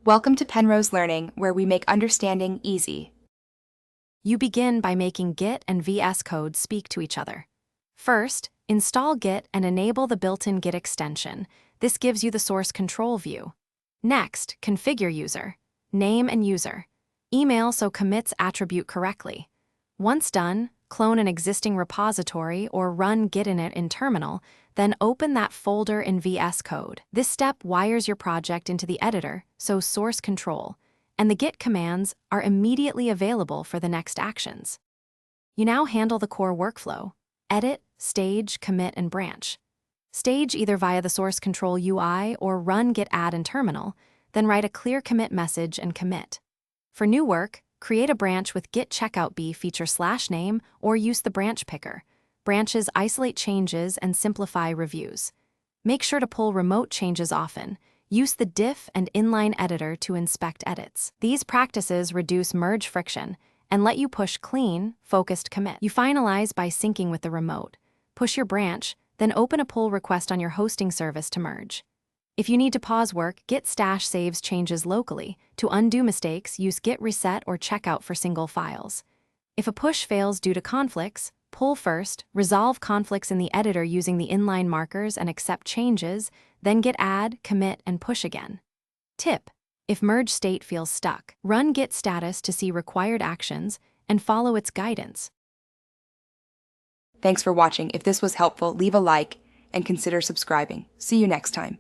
Welcome to Penrose Learning, where we make understanding easy. You begin by making Git and Vscode speak to each other. First, install Git and enable the built-in Git extension. This gives you the source control view. Next, configure user, name and user, email so commits attribute correctly. Once done, clone an existing repository or run git init in terminal, then open that folder in Vscode. This step wires your project into the editor, so source control, and the git commands are immediately available for the next actions. You now handle the core workflow: edit, stage, commit, and branch. Stage either via the source control UI or run git add in terminal, then write a clear commit message and commit. For new work, create a branch with git checkout b feature /name or use the branch picker. Branches isolate changes and simplify reviews. Make sure to pull remote changes often. Use the diff and inline editor to inspect edits. These practices reduce merge friction and let you push clean, focused commit. You finalize by syncing with the remote. Push your branch, then open a pull request on your hosting service to merge. If you need to pause work, Git stash saves changes locally. To undo mistakes, use git reset or checkout for single files. If a push fails due to conflicts, pull first, resolve conflicts in the editor using the inline markers and accept changes, then git add, commit, and push again. Tip: if merge state feels stuck, run git status to see required actions and follow its guidance. Thanks for watching. If this was helpful, leave a like and consider subscribing. See you next time.